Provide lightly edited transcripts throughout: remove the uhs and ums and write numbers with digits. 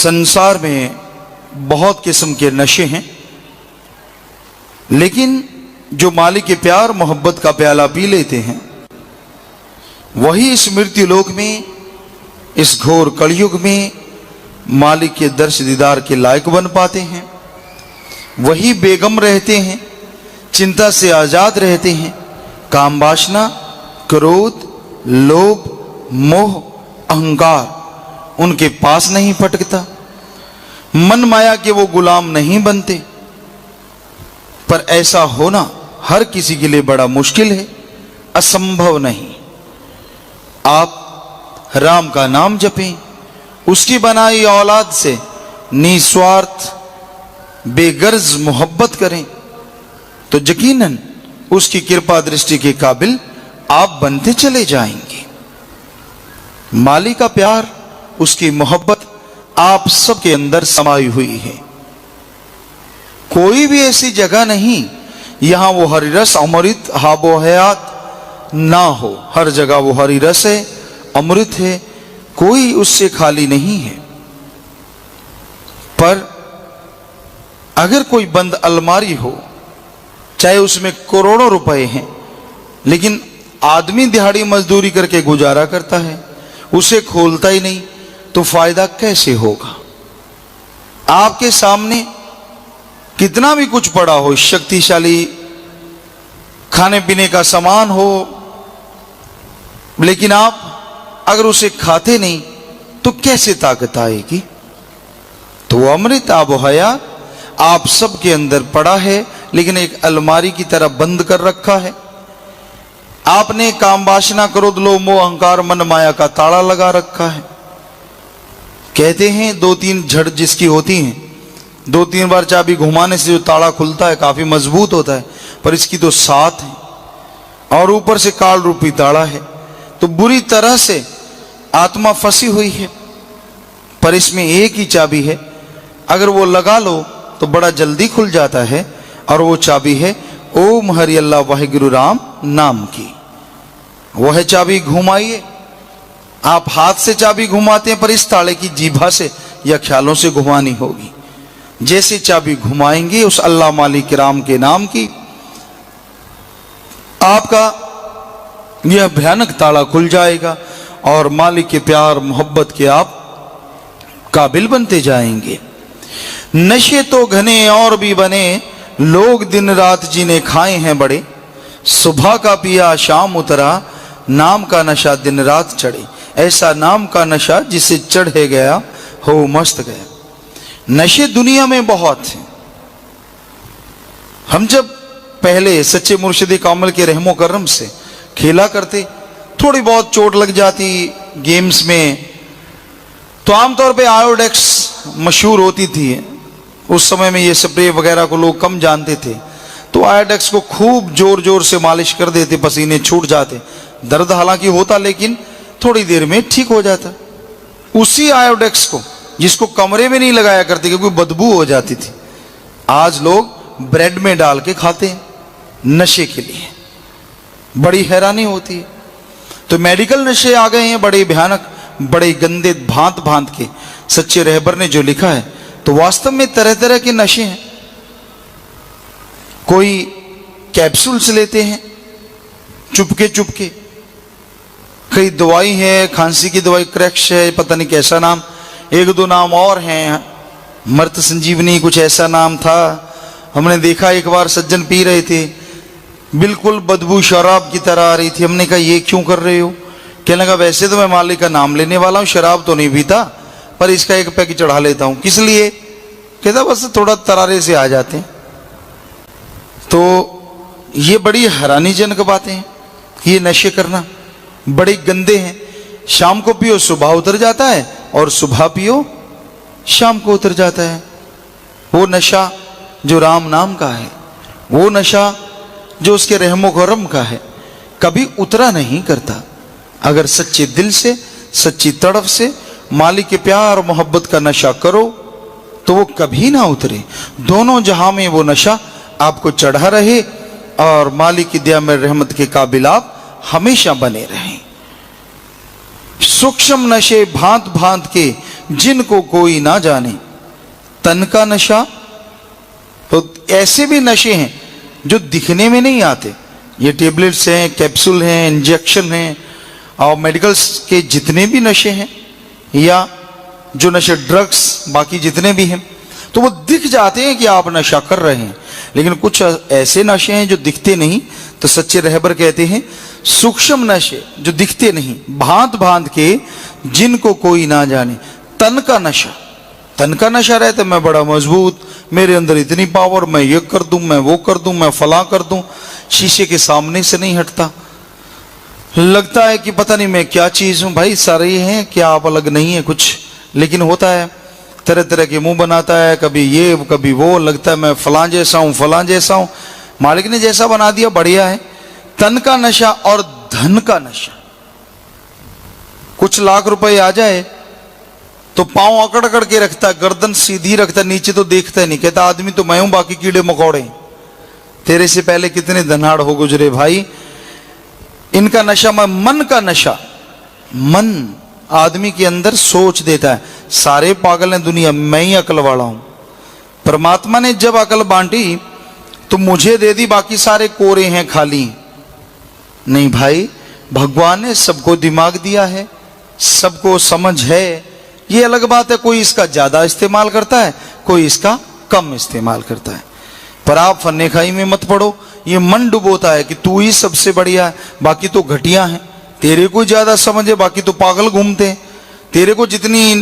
संसार में बहुत किस्म के नशे हैं, लेकिन जो मालिक के प्यार मोहब्बत का प्याला पी लेते हैं वही इस मृत्यु लोक में, इस घोर कलयुग में मालिक के दर्श दीदार के लायक बन पाते हैं। वही बेगम रहते हैं, चिंता से आजाद रहते हैं, काम वासना, क्रोध, लोभ, मोह, अहंकार उनके पास नहीं फटकता। मन माया के वो गुलाम नहीं बनते। पर ऐसा होना हर किसी के लिए बड़ा मुश्किल है, असंभव नहीं। आप राम का नाम जपें, उसकी बनाई औलाद से निस्वार्थ बेगर्ज मोहब्बत करें तो यकीनन उसकी कृपा दृष्टि के काबिल आप बनते चले जाएंगे। मालिक का प्यार, उसकी मोहब्बत आप सबके अंदर समाई हुई है। कोई भी ऐसी जगह नहीं यहां वो हरि रस अमृत हाबो हयात ना हो। हर जगह वो हरि रस है, अमृत है, कोई उससे खाली नहीं है। पर अगर कोई बंद अलमारी हो, चाहे उसमें करोड़ों रुपए हैं, लेकिन आदमी दिहाड़ी मजदूरी करके गुजारा करता है, उसे खोलता ही नहीं, तो फायदा कैसे होगा? आपके सामने कितना भी कुछ पड़ा हो, शक्तिशाली खाने पीने का सामान हो, लेकिन आप अगर उसे खाते नहीं तो कैसे ताकत आएगी? तो वो अमृत आबो हया आप सबके अंदर पड़ा है, लेकिन एक अलमारी की तरह बंद कर रखा है। आपने काम वासना, क्रोध, लोभ, मोह, अहंकार, मन माया का ताला लगा रखा है। कहते हैं 2-3 झड़ जिसकी होती हैं, 2-3 बार चाबी घुमाने से जो ताला खुलता है काफी मजबूत होता है, पर इसकी तो 7 है और ऊपर से काल रूपी ताला है। तो बुरी तरह से आत्मा फंसी हुई है, पर इसमें एक ही चाबी है। अगर वो लगा लो तो बड़ा जल्दी खुल जाता है, और वो चाबी है ओम हरि अल्लाह वाहिगुरु राम नाम की। वह चाबी घुमाइए। आप हाथ से चाबी घुमाते हैं, पर इस ताले की जीभा से या ख्यालों से घुमानी होगी। जैसे चाबी घुमाएंगे उस अल्लाह मालिक राम के नाम की, आपका यह भयानक ताला खुल जाएगा और मालिक के प्यार मोहब्बत के आप काबिल बनते जाएंगे। नशे तो घने और भी बने, लोग दिन रात जीने खाए हैं बड़े। सुबह का पिया शाम उतरा, नाम का नशा दिन रात चढ़े। ऐसा नाम का नशा जिसे चढ़े गया हो मस्त गया। नशे दुनिया में बहुत हैं। हम जब पहले सच्चे मुर्शिद कामिल के रहमो करम से खेला करते, थोड़ी बहुत चोट लग जाती गेम्स में, तो आमतौर पे आयोडेक्स मशहूर होती थी। उस समय में ये स्प्रे वगैरह को लोग कम जानते थे, तो आयोडेक्स को खूब जोर जोर से मालिश कर देते, पसीने छूट जाते। दर्द हालांकि होता, लेकिन थोड़ी देर में ठीक हो जाता। उसी आयोडेक्स को, जिसको कमरे में नहीं लगाया करते क्योंकि बदबू हो जाती थी, आज लोग ब्रेड में डाल के खाते हैं नशे के लिए। बड़ी हैरानी होती है। तो मेडिकल नशे आ गए हैं, बड़े भयानक, बड़े गंदे, भांत भांत के। सच्चे रहबर ने जो लिखा है, तो वास्तव में तरह तरह के नशे हैं। कोई कैप्सूल्स लेते हैं चुपके चुपके, कई दवाई है, खांसी की दवाई क्रैक्स है, पता नहीं कैसा नाम, 1-2 नाम और हैं, मर्त संजीवनी कुछ ऐसा नाम था। हमने देखा एक बार सज्जन पी रहे थे, बिल्कुल बदबू शराब की तरह आ रही थी। हमने कहा ये क्यों कर रहे हो? कहने लगा वैसे तो मैं मालिक का नाम लेने वाला हूं, शराब तो नहीं पीता, पर इसका एक पैकेट चढ़ा लेता हूं। किस लिए? कहता बस थोड़ा तरारे से आ जाते हैं। तो ये बड़ी हैरानीजनक बातें हैं। ये नशे करना बड़े गंदे हैं। शाम को पियो सुबह उतर जाता है, और सुबह पियो शाम को उतर जाता है। वो नशा जो राम नाम का है, वो नशा जो उसके रहमो करम का है, कभी उतरा नहीं करता। अगर सच्चे दिल से, सच्ची तड़फ से मालिक के प्यार और मोहब्बत का नशा करो तो वो कभी ना उतरे। दोनों जहां में वो नशा आपको चढ़ा रहे, और मालिक की दया में रहमत के काबिल आप हमेशा बने रहें। सूक्ष्म नशे भांत भांत के जिनको कोई ना जाने। तन का नशा, तो ऐसे भी नशे हैं जो दिखने में नहीं आते। ये टेबलेट्स हैं, कैप्सूल हैं, इंजेक्शन हैं, और मेडिकल्स के जितने भी नशे हैं, या जो नशे ड्रग्स बाकी जितने भी हैं, तो वो दिख जाते हैं कि आप नशा कर रहे हैं। लेकिन कुछ ऐसे नशे हैं जो दिखते नहीं। तो सच्चे रहबर कहते हैं सूक्ष्म नशे जो दिखते नहीं, भांत भांत के जिनको कोई ना जाने। तन का नशा, तन का नशा रहता है मैं बड़ा मजबूत, मेरे अंदर इतनी पावर, मैं ये कर दूं, मैं वो कर दूं, मैं फला कर दूं। शीशे के सामने से नहीं हटता, लगता है कि पता नहीं मैं क्या चीज हूं। भाई सारे ही हैं, क्या आप अलग नहीं है कुछ, लेकिन होता है तरह तरह के मुंह बनाता है, कभी ये कभी वो, लगता है मैं फलां जैसा हूं, फलां जैसा हूं। मालिक ने जैसा बना दिया बढ़िया है। तन का नशा और धन का नशा, कुछ लाख रुपए आ जाए तो पांव अकड़ अकड़ के रखता है, गर्दन सीधी रखता है, नीचे तो देखता ही नहीं, कहता आदमी तो मैं हूं, बाकी कीड़े मकोड़े तेरे से पहले कितने धनाड़ हो गुजरे भाई। इनका नशा मन का नशा, मन आदमी के अंदर सोच देता है सारे पागल हैं दुनिया, मैं ही अकल वाला हूं। परमात्मा ने जब अकल बांटी तो मुझे दे दी, बाकी सारे कोरे हैं खाली। नहीं भाई, भगवान ने सबको दिमाग दिया है, सबको समझ है। ये अलग बात है, कोई इसका ज्यादा इस्तेमाल करता है, कोई इसका कम इस्तेमाल करता है। पर आप फन्ने खाई में मत पड़ो। ये मन डुबोता है कि तू ही सबसे बढ़िया है, बाकी तो घटिया है। तेरे को ज्यादा समझ है, बाकी तो पागल घूमते हैं। तेरे को जितनी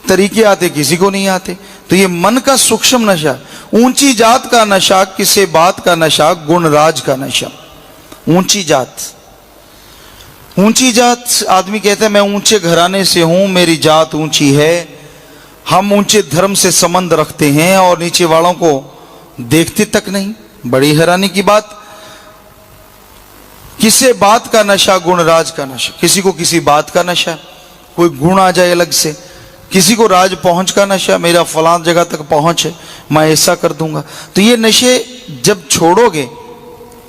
तरीके आते किसी को नहीं आते। तो ये मन का सूक्ष्म नशा, ऊंची जात का नशा, किसे बात का नशा, गुणराज का नशा। ऊंची जात, ऊंची जात आदमी कहता है मैं ऊंचे घराने से हूं, मेरी जात ऊंची है, हम ऊंचे धर्म से संबंध रखते हैं और नीचे वालों को देखते तक नहीं। बड़ी हैरानी की बात। किसे बात का नशा, गुणराज का नशा। किसी को किसी बात का नशा, कोई गुण आ जाए अलग से। किसी को राज पहुंच का नशा, मेरा फलां जगह तक पहुंच है, मैं ऐसा कर दूंगा। तो ये नशे जब छोड़ोगे,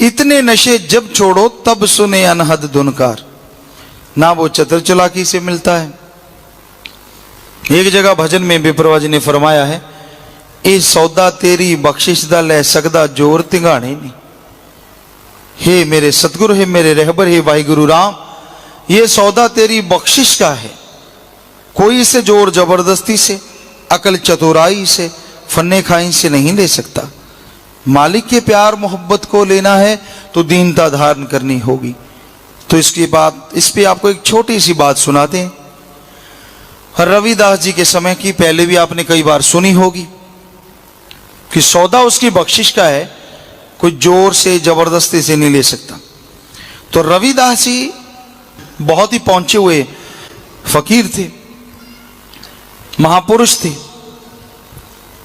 इतने नशे जब छोड़ो, तब सुने अनहद धुनकार। ना वो चतुर चालाकी से मिलता है। एक जगह भजन में विप्रवा जी ने फरमाया है, ए सौदा तेरी बख्शिश दा ले सकदा जोर तिंगाने नहीं। हे मेरे सतगुरु, हे मेरे रहबर, हे भाई गुरु राम, ये सौदा तेरी बख्शिश का है, कोई इसे जोर जबरदस्ती से, अकल चतुराई से, फन्ने खाई से नहीं ले सकता। मालिक के प्यार मोहब्बत को लेना है तो दीनता धारण करनी होगी। तो इसकी बात, इस पे आपको एक छोटी सी बात सुनाते हैं। रविदास जी के समय की, पहले भी आपने कई बार सुनी होगी कि सौदा उसकी बख्शिश का है, कोई जोर से जबरदस्ती से नहीं ले सकता। तो रविदास जी बहुत ही पहुंचे हुए फकीर थे, महापुरुष थे,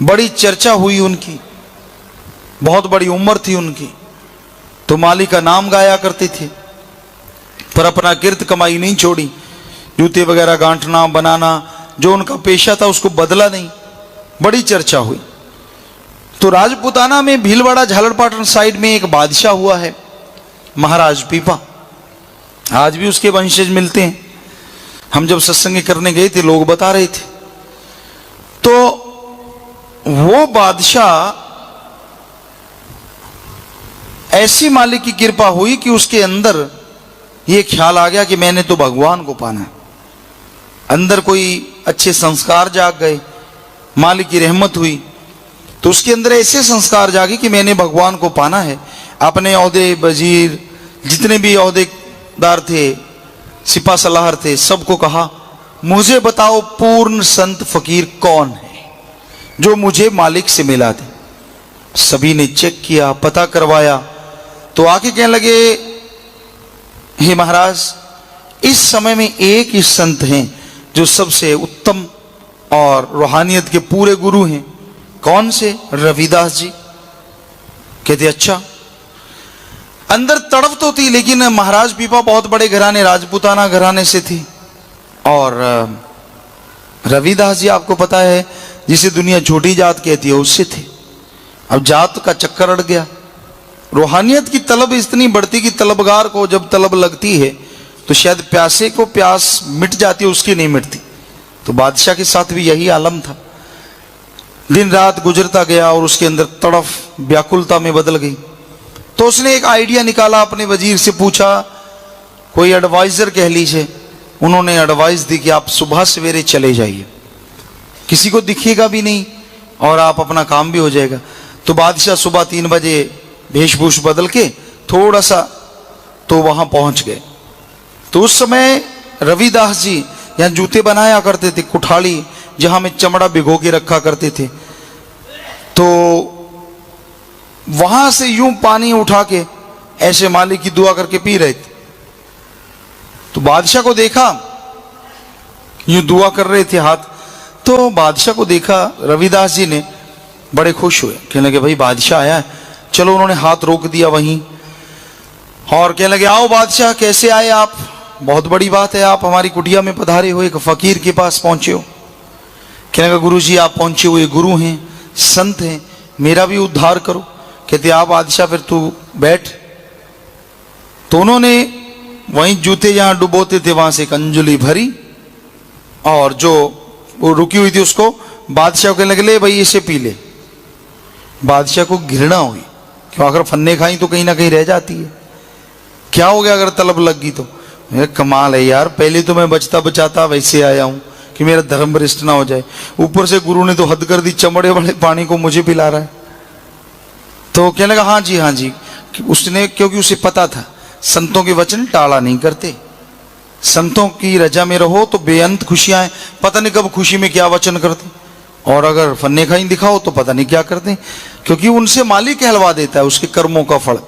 बड़ी चर्चा हुई उनकी, बहुत बड़ी उम्र थी उनकी। तो मालिक का नाम गाया करते थे, पर अपना किर्त कमाई नहीं छोड़ी। जूते वगैरह गांठना बनाना जो उनका पेशा था उसको बदला नहीं। बड़ी चर्चा हुई। तो राजपुताना में भीलवाड़ा झालरपाटन साइड में एक बादशाह हुआ है, महाराज पीपा। आज भी उसके वंशज मिलते हैं। हम जब सत्संग करने गए थे, लोग बता रहे थे। तो वो बादशाह, ऐसी मालिक की कृपा हुई कि उसके अंदर ये ख्याल आ गया कि मैंने तो भगवान को पाना है। अंदर कोई अच्छे संस्कार जाग गए, मालिक की रहमत हुई। तो उसके अंदर ऐसे संस्कार जागे कि मैंने भगवान को पाना है। अपने औहदे, वजीर, जितने भी औहदेदार थे, सिपा सलाहर थे, सबको कहा मुझे बताओ पूर्ण संत फकीर कौन है जो मुझे मालिक से मिला दे। सभी ने चेक किया, पता करवाया। तो आके कहने लगे, हे महाराज, इस समय में एक ही संत हैं जो सबसे उत्तम और रूहानियत के पूरे गुरु हैं। कौन से? रविदास जी। कहते अच्छा। अंदर तड़प तो थी, लेकिन महाराज पीपा बहुत बड़े घराने, राजपूताना घराने से थी। और रविदास जी आपको पता है जिसे दुनिया छोटी जात कहती है, उससे थे। अब जात का चक्कर अड़ गया। रूहानियत की तलब इतनी बढ़ती कि तलबगार को जब तलब लगती है तो शायद प्यासे को प्यास मिट जाती है, उसकी नहीं मिटती। तो बादशाह के साथ भी यही आलम था। दिन रात गुजरता गया और उसके अंदर तड़फ व्याकुलता में बदल गई। तो उसने एक आइडिया निकाला, अपने वजीर से पूछा, कोई एडवाइजर कह लीजिए। उन्होंने एडवाइस दी कि आप सुबह सवेरे चले जाइए, किसी को दिखेगा भी नहीं और आप अपना काम भी हो जाएगा। तो बादशाह सुबह 3 बजे वेशभूष बदल के थोड़ा सा तो वहां पहुंच गए। तो उस समय रविदास जी यहाँ जूते बनाया करते थे, कुठाड़ी जहां में चमड़ा भिगो के रखा करते थे। तो वहां से यूं पानी उठा के ऐसे मालिक की दुआ करके पी रहे थे। तो बादशाह को देखा, यूं दुआ कर रहे थे हाथ। तो बादशाह को देखा रविदास जी ने, बड़े खुश हुए, कहने लगे भाई बादशाह आया है। चलो उन्होंने हाथ रोक दिया वहीं और कहने लगे आओ बादशाह, कैसे आए आप? बहुत बड़ी बात है, आप हमारी कुटिया में पधारे हो, एक फकीर के पास पहुंचे हो। कहने लगा गुरु जी आप पहुंचे हुए गुरु हैं, संत हैं, मेरा भी उद्धार करो। कहते आप बादशाह फिर तू बैठ। तो उन्होंने वहीं जूते जहां डुबोते थे वहां से एक अंजुली भरी और जो वो रुकी हुई थी उसको बादशाह को लगे ले भाई इसे पी ले। बादशाह को घृणा हुई, क्यों अगर फन्ने खाई तो कहीं ना कहीं रह जाती है, क्या हो गया अगर तलब लग गई तो। मेरा कमाल है यार, पहले तो मैं बचता बचाता वैसे आया हूं कि मेरा धर्म भ्रष्ट ना हो जाए, ऊपर से गुरु ने तो हद कर दी, चमड़े वाले पानी को मुझे पिला रहा है। तो कहने लगा हाँ जी। उसने, क्योंकि उसे पता था संतों के वचन टाला नहीं करते, संतों की रजा में रहो तो बेअंत खुशियां हैं, पता नहीं कब खुशी में क्या वचन करते, और अगर फन्ने खाई दिखाओ तो पता नहीं क्या करते, क्योंकि उनसे मालिक कहलवा देता है उसके कर्मों का फल।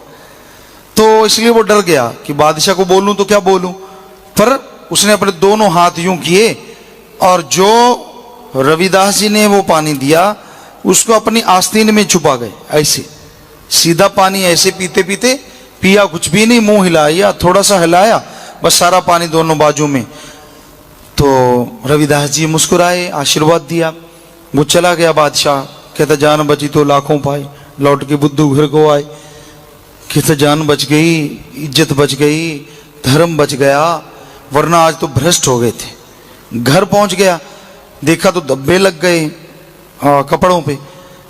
तो इसलिए वो डर गया कि बादशाह को बोलूं तो क्या बोलूं, पर उसने अपने दोनों हाथ यूं किए और जो रविदास जी ने वो पानी दिया उसको अपनी आस्तीन में छुपा गए। ऐसे सीधा पानी ऐसे पीते पीते पिया कुछ भी नहीं, मुंह हिलाया, थोड़ा सा हिलाया, बस सारा पानी दोनों बाजू में। तो रविदास जी मुस्कुराए, आशीर्वाद दिया, वो चला गया। बादशाह कहता जान बची तो लाखों पाए, लौट के बुद्धू घर को आए। कहता जान बच गई, इज्जत बच गई, धर्म बच गया, वरना आज तो भ्रष्ट हो गए थे। घर पहुंच गया, देखा तो धब्बे लग गए कपड़ों पे।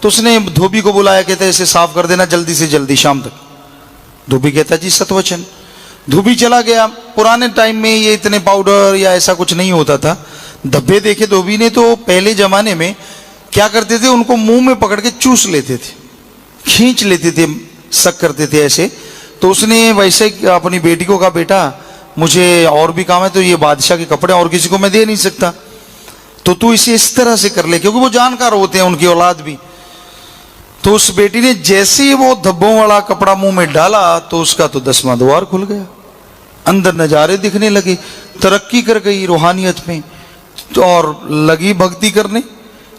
तो उसने धोबी को बुलाया, कहता इसे साफ कर देना जल्दी से जल्दी शाम तक। धोबी कहता जी सतवचन। धोबी चला गया। पुराने टाइम में ये इतने पाउडर या ऐसा कुछ नहीं होता था। धब्बे देखे धोबी ने तो पहले जमाने में क्या करते थे, उनको मुंह में पकड़ के चूस लेते थे, खींच लेते थे, शक करते थे ऐसे। तो उसने वैसे अपनी बेटी को कहा बेटा मुझे और भी काम है, तो ये बादशाह के कपड़े और किसी को मैं दे नहीं सकता, तो तू इसे इस तरह से कर ले, क्योंकि वो जानकार होते हैं उनकी औलाद भी। तो उस बेटी ने जैसे ही वो धब्बों वाला कपड़ा मुंह में डाला तो उसका तो 10वां द्वार खुल गया, अंदर नजारे दिखने लगे, तरक्की कर गई रूहानियत में, तो और लगी भक्ति करने,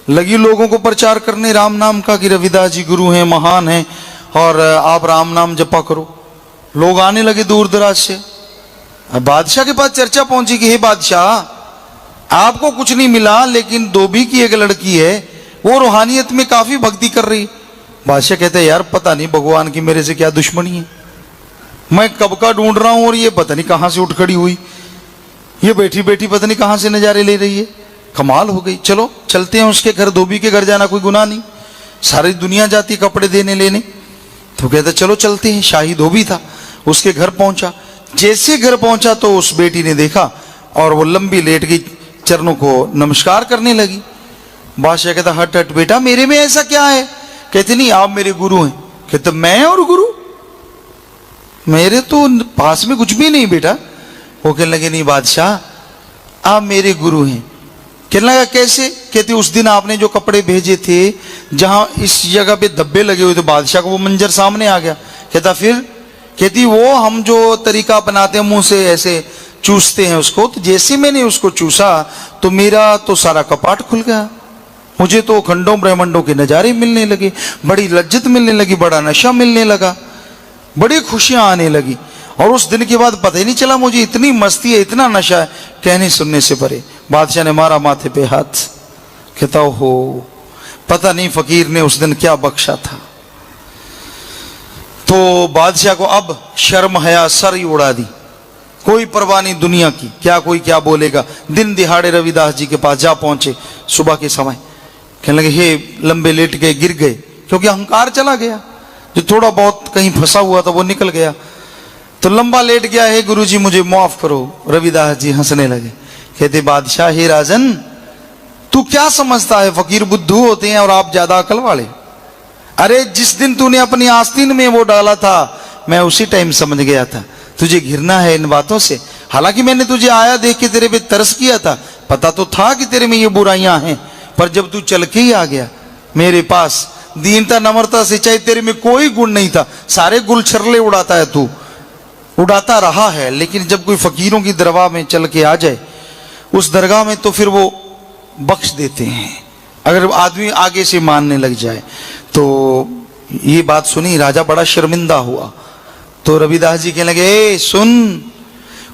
लगी लोगों को प्रचार करने राम नाम का कि रविदास जी गुरु हैं, महान हैं, और आप राम नाम जपा करो। लोग आने लगे दूर दराज से। अब बादशाह के पास चर्चा पहुंची कि हे बादशाह आपको कुछ नहीं मिला, लेकिन धोबी की एक लड़की है वो रूहानियत में काफी भक्ति कर रही। बादशाह कहते हैं यार पता नहीं भगवान की मेरे से क्या दुश्मनी है, मैं कब का ढूंढ रहा हूं और ये पता नहीं कहां से उठ खड़ी हुई, ये बैठी बैठी पता नहीं कहां से नजारे ले रही है, कमाल हो गई। चलो चलते हैं उसके घर, धोबी के घर जाना कोई गुनाह नहीं, सारी दुनिया जाती कपड़े देने लेने। तो कहता चलो चलते हैं। शाही धोबी था, उसके घर पहुंचा। जैसे घर पहुंचा तो उस बेटी ने देखा और वो लंबी लेट गई, चरणों को नमस्कार करने लगी। बादशाह कहता हट हट बेटा मेरे में ऐसा क्या है। कहते नहीं आप मेरे गुरु हैं। कहते मैं और गुरु, मेरे तो पास में कुछ भी नहीं बेटा। वो कहने लगे नहीं बादशाह आप मेरे गुरु हैं। कहने लगा कैसे। कहते उस दिन आपने जो कपड़े भेजे थे जहां इस जगह पे धब्बे लगे हुए थे, बादशाह को वो मंजर सामने आ गया। कहता फिर। कहती वो हम जो तरीका अपनाते हैं मुंह से ऐसे चूसते हैं उसको, तो जैसे मैंने उसको चूसा तो मेरा तो सारा कपाट खुल गया, मुझे तो खंडों ब्रह्मंडों के नजारे मिलने लगे, बड़ी लज्जत मिलने लगी, बड़ा नशा मिलने लगा, बड़ी खुशियां आने लगी। और उस दिन के बाद पता ही नहीं चला मुझे इतनी मस्ती है, इतना नशा है, कहने सुनने से परे। बादशाह ने मारा माथे पे हाथ। कहता हो पता नहीं फकीर ने उस दिन क्या बख्शा था। तो बादशाह को अब शर्म हया सर ही उड़ा दी। कोई परवाह नहीं दुनिया की, क्या कोई क्या बोलेगा। दिन दिहाड़े रविदास जी के पास जा पहुंचे सुबह के समय। कहने लगे हे लंबे लेट गए, गिर गए, क्योंकि अहंकार चला गया, जो थोड़ा बहुत कहीं फंसा हुआ था वो निकल गया। तो लंबा लेट गया, हे गुरुजी मुझे माफ करो। रविदास जी हंसने लगे, कहते बादशाह हे राजन, तू क्या समझता है फकीर बुद्धू होते हैं और आप ज्यादा अकल वाले। अरे जिस दिन तूने अपनी आस्तीन में वो डाला था मैं उसी टाइम समझ गया था तुझे घिरना है इन बातों से। हालांकि मैंने तुझे आया देख के तेरे पे तरस किया था, पता तो था कि तेरे में ये बुराइयां हैं, पर जब तू चल के ही आ गया मेरे पास, दीनता नम्रता सच्चाई तेरे में कोई गुण नहीं था, सारे गुलछरले उड़ाता है तू, उड़ाता रहा है। लेकिन जब कोई फकीरों की दरगाह में चल के आ जाए उस दरगाह में तो फिर वो बख्श देते हैं, अगर आदमी आगे से मानने लग जाए। तो ये बात सुनी, राजा बड़ा शर्मिंदा हुआ। तो रविदास जी कहने लगे ए सुन,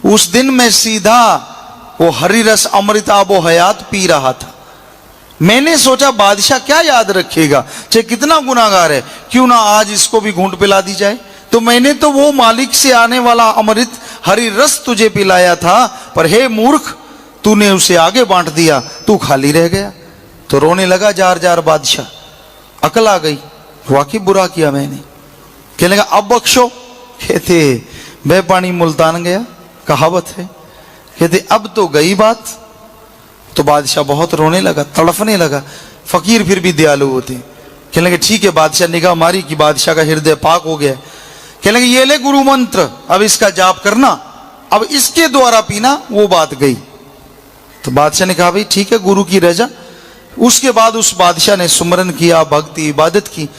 उस दिन मैं सीधा वो हरी रस अमृत आबो हयात पी रहा था। मैंने सोचा बादशाह क्या याद रखेगा, चाहे कितना गुनाहगार है, क्यों ना आज इसको भी घूंट पिला दी जाए। तो मैंने तो वो मालिक से आने वाला अमृत हरी रस तुझे पिलाया था, पर हे मूर्ख तूने उसे आगे बांट दिया, तू खाली रह गया। तो रोने लगा जार जार बादशाह, अकल आ गई, वाकई बुरा किया मैंने। कहने लगा अब बख्शो। कहते बह पानी मुल्तान गया, कहावत है। कहते अब तो गई बात। तो बादशाह बहुत रोने लगा, तड़फने लगा। फकीर फिर भी दयालु होते। कहने लगे ठीक है, बादशाह निगाह मारी कि बादशाह का हृदय पाक हो गया। कहने लगे ये ले गुरु मंत्र, अब इसका जाप करना, अब इसके द्वारा पीना। वो बात गई। तो बादशाह ने कहा भाई ठीक है, गुरु की रजा। उसके बाद उस बादशाह ने सुमरन किया, भक्ति इबादत की,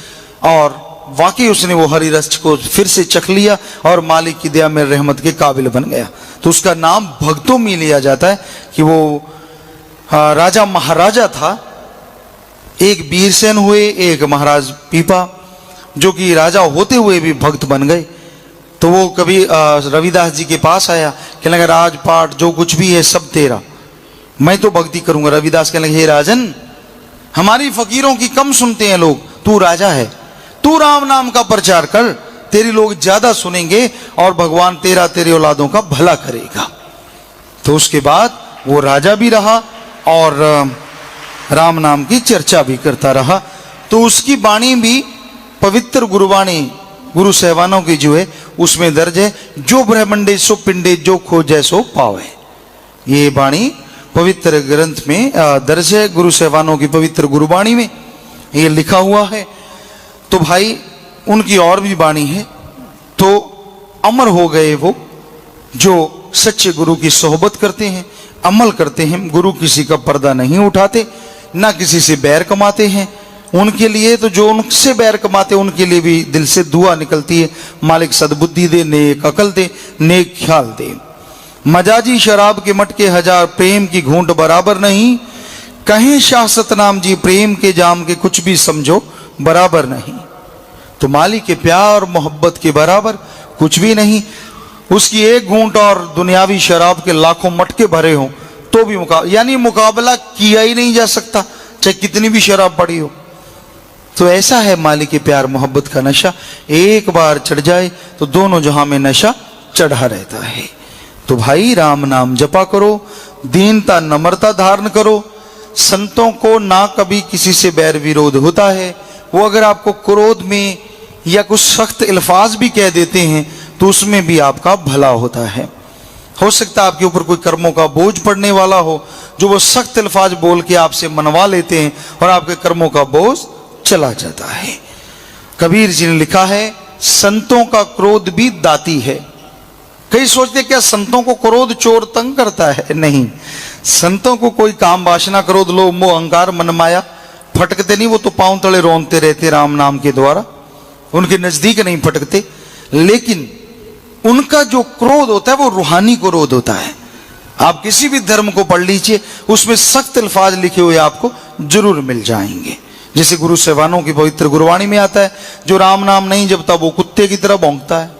और वाकई उसने वो हरी रस को फिर से चख लिया और मालिक की दया में रहमत के काबिल बन गया। तो उसका नाम भक्तों में लिया जाता है कि वो राजा महाराजा था। एक बीरसेन हुए, एक महाराज पीपा, जो कि राजा होते हुए भी भक्त बन गए। तो वो कभी रविदास जी के पास आया, कहने लगा राजपाट जो कुछ भी है सब तेरा, मैं तो भक्ति करूंगा। रविदास कहने लगे हे राजन, हमारी फकीरों की कम सुनते हैं लोग, तू राजा है, तू राम नाम का प्रचार कर, तेरी लोग ज्यादा सुनेंगे और भगवान तेरा तेरे औलादों का भला करेगा। तो उसके बाद वो राजा भी रहा और राम नाम की चर्चा भी करता रहा। तो उसकी वाणी भी पवित्र गुरुवाणी, गुरु सहवानों की जो है उसमें दर्ज है, जो ब्रह्मंडे सो पिंडे जो खोजे सो पावे। ये वाणी पवित्र ग्रंथ में दर्ज है, गुरु सहवानों की पवित्र गुरुवाणी में ये लिखा हुआ है। तो भाई उनकी और भी वाणी है। तो अमर हो गए वो जो सच्चे गुरु की सोहबत करते हैं, अमल करते हैं, गुरु किसी का पर्दा नहीं उठाते, ना किसी से बैर कमाते हैं। उनके लिए तो जो उनसे बैर कमाते उनके लिए भी दिल से दुआ निकलती है, मालिक सद्बुद्धि दे, नेक अकल दे, नेक ख्याल दे। मजाजी शराब के मटके हजार, प्रेम की घूंट बराबर नहीं, कहें शाह सतनाम जी प्रेम के जाम के कुछ भी समझो बराबर नहीं। तो मालिक के प्यार मोहब्बत के बराबर कुछ भी नहीं। उसकी एक घूंट और दुनियावी शराब के लाखों मटके भरे हों तो भी यानी मुकाबला किया ही नहीं जा सकता, चाहे कितनी भी शराब पड़ी हो। तो ऐसा है मालिक के प्यार मोहब्बत का नशा, एक बार चढ़ जाए तो दोनों जहां में नशा चढ़ा रहता है। तो भाई राम नाम जपा करो, दीनता नम्रता धारण करो। संतों को ना कभी किसी से बैर विरोध होता है। वो अगर आपको क्रोध में या कुछ सख्त अल्फाज भी कह देते हैं तो उसमें भी आपका भला होता है। हो सकता है आपके ऊपर कोई कर्मों का बोझ पड़ने वाला हो, जो वो सख्त अल्फाज बोल के आपसे मनवा लेते हैं और आपके कर्मों का बोझ चला जाता है। कबीर जी ने लिखा है संतों का क्रोध भी दाती है। कई सोचते क्या संतों को क्रोध चोर तंग करता है? नहीं, संतों को कोई काम वासना क्रोध लोभ मोह अहंकार मन माया फटकते नहीं। वो तो पांव तले रोनते रहते राम नाम के द्वारा, उनके नजदीक नहीं फटकते। लेकिन उनका जो क्रोध होता है वो रूहानी क्रोध होता है। आप किसी भी धर्म को पढ़ लीजिए, उसमें सख्त अल्फाज लिखे हुए आपको जरूर मिल जाएंगे। जैसे गुरु सहवानों की पवित्र गुरुवाणी में आता है, जो राम नाम नहीं जपता वो कुत्ते की तरह भौंकता है,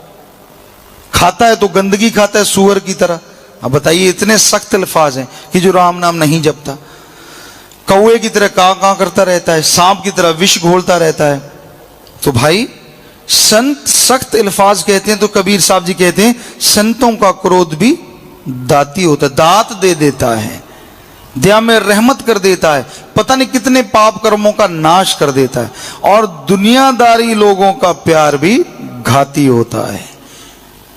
खाता है तो गंदगी खाता है सूअर की तरह। अब बताइए, इतने सख्त अल्फाज हैं कि जो राम नाम नहीं जपता कौए की तरह कां कां करता रहता है, सांप की तरह विष घोलता रहता है। तो भाई संत सख्त अल्फाज कहते हैं तो कबीर साहब जी कहते हैं संतों का क्रोध भी दाती होता है, दात दे देता है, दया में रहमत कर देता है, पता नहीं कितने पाप कर्मों का नाश कर देता है। और दुनियादारी लोगों का प्यार भी घाती होता है।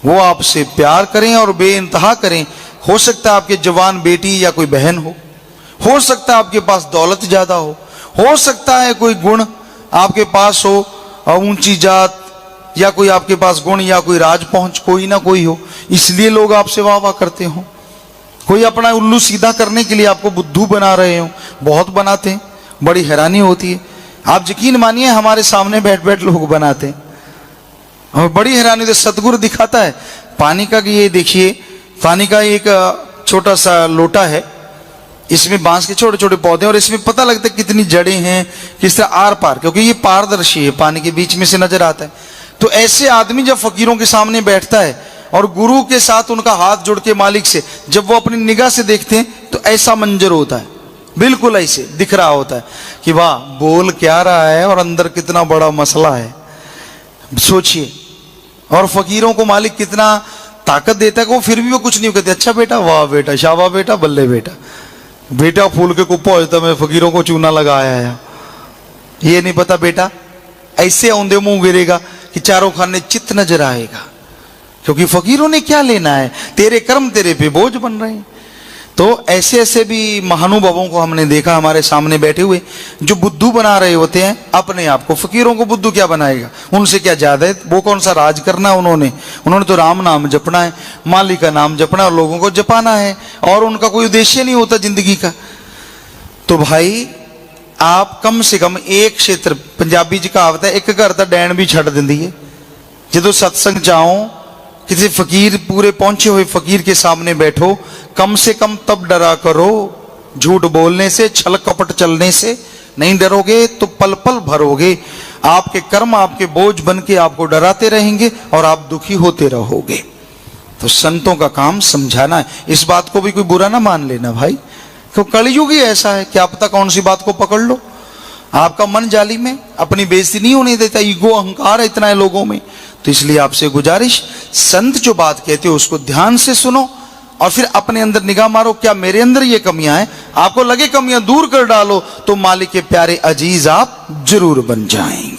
वो आपसे प्यार करें और बेइंतहा करें, हो सकता है आपके जवान बेटी या कोई बहन हो सकता है आपके पास दौलत ज्यादा हो सकता है कोई गुण आपके पास हो, ऊंची जात या कोई आपके पास गुण या कोई राज पहुंच कोई ना कोई हो, इसलिए लोग आपसे वाह वाह करते हो। कोई अपना उल्लू सीधा करने के लिए आपको बुद्धू बना रहे हो, बहुत बनाते हैं, बड़ी हैरानी होती है। आप यकीन मानिए हमारे सामने बैठ बैठ लोग बनाते हैं और बड़ी हैरानी। तो सतगुरु दिखाता है पानी का कि ये देखिए पानी का एक छोटा सा लोटा है, इसमें बांस के छोटे छोटे पौधे और इसमें पता लगता है कितनी जड़ें हैं, किस तरह आर पार, क्योंकि ये पारदर्शी है, पानी के बीच में से नजर आता है। तो ऐसे आदमी जब फकीरों के सामने बैठता है और गुरु के साथ उनका हाथ जोड़ के मालिक से जब वो अपनी निगाह से देखते हैं तो ऐसा मंजर होता है, बिल्कुल ऐसे दिख रहा होता है कि वाह बोल क्या रहा है और अंदर कितना बड़ा मसला है, सोचिए। और फकीरों को मालिक कितना ताकत देता है कि वो फिर भी वो कुछ नहीं कहते, अच्छा बेटा, वाह बेटा, शाबा बेटा, बल्ले बेटा, बेटा फूल के कुप्पा होता मैं फकीरों को चूना लगाया है। ये नहीं पता बेटा ऐसे औंधे मुंह गिरेगा कि चारों खाने चित्त नजर आएगा, क्योंकि फकीरों ने क्या लेना है, तेरे कर्म तेरे पे बोझ बन रहे हैं। तो ऐसे ऐसे भी महानुभावों को हमने देखा हमारे सामने बैठे हुए जो बुद्धू बना रहे होते हैं अपने आप को। फकीरों को बुद्धू क्या बनाएगा, उनसे क्या ज्यादा है, वो कौन सा राज करना है उन्होंने तो राम नाम जपना है, मालिक का नाम जपना है और लोगों को जपाना है, और उनका कोई उद्देश्य नहीं होता जिंदगी का। तो भाई आप कम से कम एक क्षेत्र, पंजाबी जी कहावत है एक घर तो डैन भी छड़ देंदी है। जो सत्संग जाओ किसी फकीर पूरे पहुंचे हुए फकीर के सामने बैठो, कम से कम तब डरा करो, झूठ बोलने से, छल कपट चलने से नहीं डरोगे तो पल पल भरोगे। आपके कर्म आपके बोझ बन के आपको डराते रहेंगे और आप दुखी होते रहोगे। तो संतों का काम समझाना है, इस बात को भी कोई बुरा ना मान लेना भाई, तो कलयुग ही ऐसा है, क्या पता कौन सी बात को पकड़ लो। आपका मन जाली में अपनी बेइज्जती नहीं होने देता, ईगो अहंकार है इतना है लोगों में। तो इसलिए आपसे गुजारिश, संत जो बात कहते हो उसको ध्यान से सुनो और फिर अपने अंदर निगाह मारो, क्या मेरे अंदर ये कमियां हैं, आपको लगे कमियां दूर कर डालो तो मालिक के प्यारे अजीज आप जरूर बन जाएंगे।